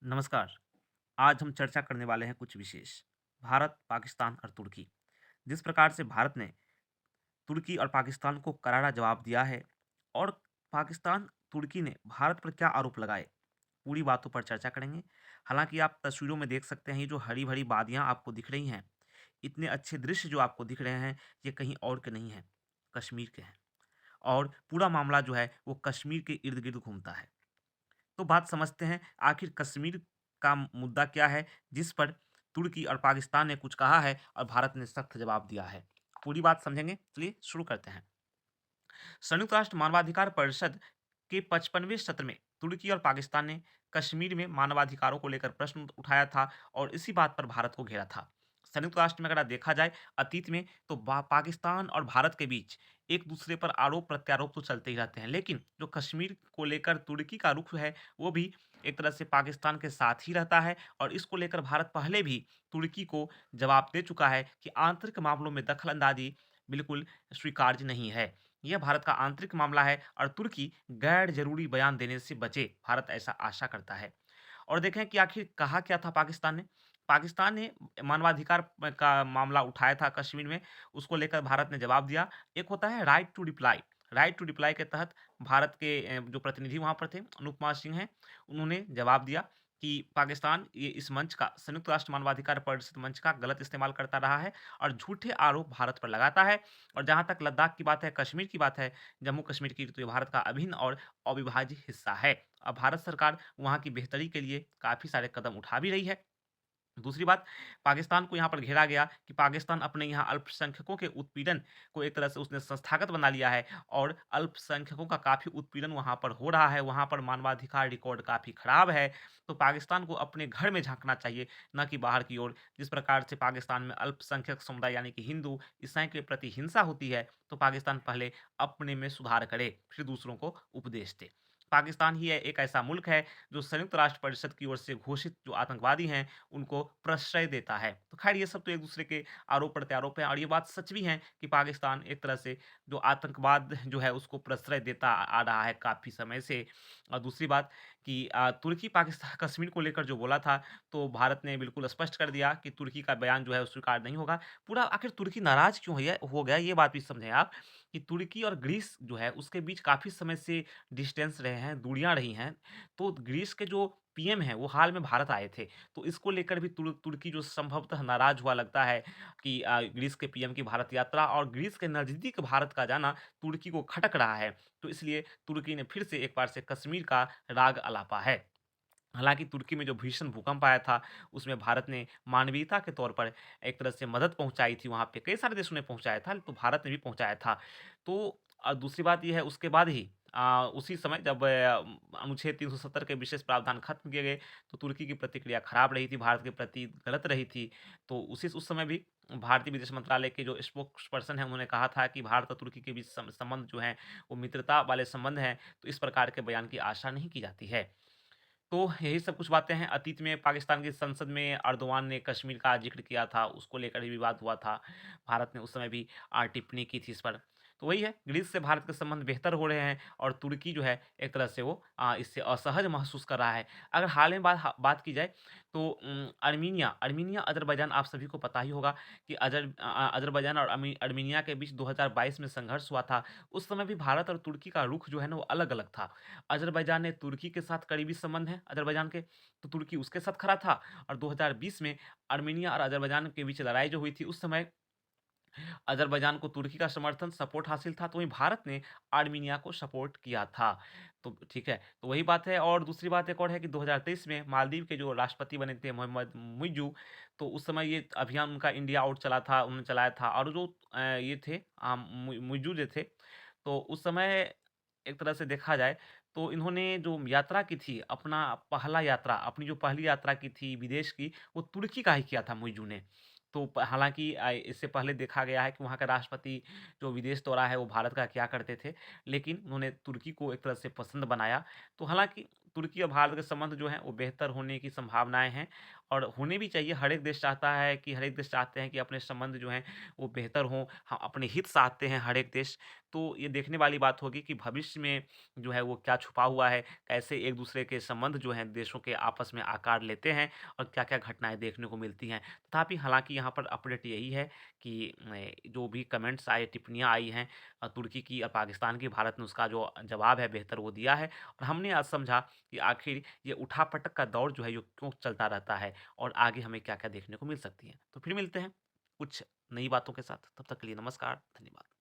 नमस्कार। आज हम चर्चा करने वाले हैं कुछ विशेष भारत, पाकिस्तान और तुर्की। जिस प्रकार से भारत ने तुर्की और पाकिस्तान को करारा जवाब दिया है और पाकिस्तान, तुर्की ने भारत पर क्या आरोप लगाए, पूरी बातों पर चर्चा करेंगे। हालाँकि आप तस्वीरों में देख सकते हैं ये जो हरी-भरी वादियाँ आपको दिख रही हैं, इतने अच्छे दृश्य जो आपको दिख रहे हैं, ये कहीं और के नहीं हैं, कश्मीर के हैं। और पूरा मामला जो है वो कश्मीर के इर्द-गिर्द घूमता है। तो बात समझते हैं आखिर कश्मीर का मुद्दा क्या है जिस पर तुर्की और पाकिस्तान ने कुछ कहा है और भारत ने सख्त जवाब दिया है। पूरी बात समझेंगे, चलिए शुरू करते हैं। संयुक्त राष्ट्र मानवाधिकार परिषद के 55वें सत्र में तुर्की और पाकिस्तान ने कश्मीर में मानवाधिकारों को लेकर प्रश्न उठाया था और इसी बात पर भारत को घेरा था। संयुक्त राष्ट्र में अगर देखा जाए अतीत में तो पाकिस्तान और भारत के बीच एक दूसरे पर आरोप प्रत्यारोप तो चलते ही रहते हैं, लेकिन जो कश्मीर को लेकर तुर्की का रुख है वो भी एक तरह से पाकिस्तान के साथ ही रहता है और इसको लेकर भारत पहले भी तुर्की को जवाब दे चुका है कि आंतरिक मामलों में दखल अंदाजी बिल्कुल स्वीकार्य नहीं है। यह भारत का आंतरिक मामला है और तुर्की गैर जरूरी बयान देने से बचे, भारत ऐसा आशा करता है। और देखें कि आखिर कहा क्या था पाकिस्तान ने। पाकिस्तान ने मानवाधिकार का मामला उठाया था कश्मीर में, उसको लेकर भारत ने जवाब दिया। एक होता है right to reply. Right to reply के तहत भारत के जो प्रतिनिधि वहाँ पर थे, अनुपमा सिंह हैं, उन्होंने जवाब दिया कि पाकिस्तान ये इस मंच का, संयुक्त राष्ट्र मानवाधिकार परिषद मंच का गलत इस्तेमाल करता रहा है और झूठे आरोप भारत पर लगाता है। और जहाँ तक लद्दाख की बात है, कश्मीर की बात है, जम्मू कश्मीर की, तो ये भारत का अभिन्न और अविभाज्य हिस्सा है। अब भारत सरकार वहाँ की बेहतरी के लिए काफ़ी सारे कदम उठा भी रही है। दूसरी बात, पाकिस्तान को यहाँ पर घेरा गया कि पाकिस्तान अपने यहाँ अल्पसंख्यकों के उत्पीड़न को एक तरह से उसने संस्थागत बना लिया है और अल्पसंख्यकों का काफ़ी उत्पीड़न वहाँ पर हो रहा है, वहाँ पर मानवाधिकार रिकॉर्ड काफ़ी खराब है। तो पाकिस्तान को अपने घर में झाँकना चाहिए, ना कि बाहर की ओर। जिस प्रकार से पाकिस्तान में अल्पसंख्यक समुदाय यानी कि हिंदू, ईसाई के प्रति हिंसा होती है, तो पाकिस्तान पहले अपने में सुधार करे, फिर दूसरों को उपदेश दे। पाकिस्तान ही एक ऐसा मुल्क है जो संयुक्त राष्ट्र परिषद की ओर से घोषित जो आतंकवादी हैं उनको प्रश्रय देता है। तो ख़ैर ये सब तो एक-दूसरे के आरोप-प्रत्यारोप हैं और ये बात सच भी है कि पाकिस्तान एक तरह से जो आतंकवाद जो है उसको प्रश्रय देता आ रहा है काफ़ी समय से। और दूसरी बात कि तुर्की पाकिस्तान कश्मीर को लेकर जो बोला था, तो भारत ने बिल्कुल स्पष्ट कर दिया कि तुर्की का बयान जो है वो स्वीकार नहीं होगा। पूरा आखिर तुर्की नाराज़ क्यों है हो गया, ये बात भी समझें आप कि तुर्की और ग्रीस जो है उसके बीच काफ़ी समय से डिस्टेंस रहे हैं, दूरियाँ रही हैं। तो ग्रीस के जो पीएम हैं वो हाल में भारत आए थे। तो इसको लेकर भी तुर्की जो संभवतः नाराज़ हुआ लगता है कि ग्रीस के पीएम की भारत यात्रा और ग्रीस के नज़दीक भारत का जाना तुर्की को खटक रहा है। तो इसलिए तुर्की ने फिर से एक बार से कश्मीर का राग अलापा है। हालाँकि तुर्की में जो भीषण भूकंप आया था, उसमें भारत ने मानवीयता के तौर पर एक तरह से मदद पहुँचाई थी वहाँ पे, कई सारे देशों ने पहुँचाया था, तो भारत ने भी पहुँचाया था। तो दूसरी बात ये है उसके बाद ही उसी समय जब अनुच्छेद 370 के विशेष प्रावधान खत्म किए गए, तो तुर्की की प्रतिक्रिया खराब रही थी, भारत के प्रति गलत रही थी। तो उस समय भी भारतीय विदेश मंत्रालय के जो स्पोक्स पर्सन हैं, उन्होंने कहा था कि भारत और तुर्की के बीच संबंध जो हैं, वो मित्रता वाले संबंध हैं, तो इस प्रकार के बयान की आशा नहीं की जाती है। तो यही सब कुछ बातें हैं। अतीत में पाकिस्तान की संसद में अर्दोग़ान ने कश्मीर का ज़िक्र किया था, उसको लेकर भी विवाद हुआ था। भारत ने उस समय भी टिप्पणी की थी इस पर। तो वही है, ग्रीस से भारत के संबंध बेहतर हो रहे हैं और तुर्की जो है एक तरह से वो इससे असहज महसूस कर रहा है। अगर हाल में बात की जाए तो अर्मीनिया अर्मीनिया, अज़रबैजान आप सभी को पता ही होगा कि अज़रबैजान और अर्मीनिया के बीच 2022 में संघर्ष हुआ था। उस समय भी भारत और तुर्की का रुख जो है ना वो अलग-अलग था। अज़रबैजान ने तुर्की के साथ करीबी संबंध हैं अज़रबैजान के, तो तुर्की उसके साथ खड़ा था और 2020 में अर्मीनिया और अज़रबैजान के बीच लड़ाई जो हुई थी, उस समय अज़रबैजान को तुर्की का समर्थन सपोर्ट हासिल था, तो वहीं भारत ने आर्मीनिया को सपोर्ट किया था। तो ठीक है, तो वही बात है और दूसरी बात एक और है कि 2023 में मालदीव के जो राष्ट्रपति बने थे मोहम्मद मुइज़्ज़ू, तो उस समय ये अभियान उनका इंडिया आउट चला था, उन्होंने चलाया था और जो ये थे मुइज़्ज़ू जो थे, तो उस समय एक तरह से देखा जाए, तो इन्होंने जो यात्रा की थी, अपनी जो पहली यात्रा की थी विदेश की, वो तुर्की का ही किया था मुइज़्ज़ू ने। तो हालाँकि इससे पहले देखा गया है कि वहाँ का राष्ट्रपति जो विदेश दौरा है वो भारत का किया करते थे, लेकिन उन्होंने तुर्की को एक तरह से पसंद बनाया। तो हालाँकि तुर्की और भारत के संबंध जो हैं वो बेहतर होने की संभावनाएँ हैं और होने भी चाहिए। हर एक देश चाहते हैं कि अपने संबंध जो हैं वो बेहतर हों। हाँ, अपने हित चाहते हैं हर एक देश। तो ये देखने वाली बात होगी कि भविष्य में जो है वो क्या छुपा हुआ है, कैसे एक-दूसरे के संबंध जो हैं देशों के आपस में आकार लेते हैं और क्या-क्या घटनाएँ देखने को मिलती हैं। तथापि हालाँकि यहाँ पर अपडेट यही है कि जो भी कमेंट्स आए, टिप्पणियाँ आई हैं तुर्की की और पाकिस्तान की, भारत ने उसका जो जवाब है बेहतर वो दिया है और हमने आज समझा कि आखिर ये उठा-पटक का दौर जो है ये क्यों चलता रहता है और आगे हमें क्या-क्या देखने को मिल सकती है। तो फिर मिलते हैं कुछ नई बातों के साथ। तब तक के लिए नमस्कार, धन्यवाद।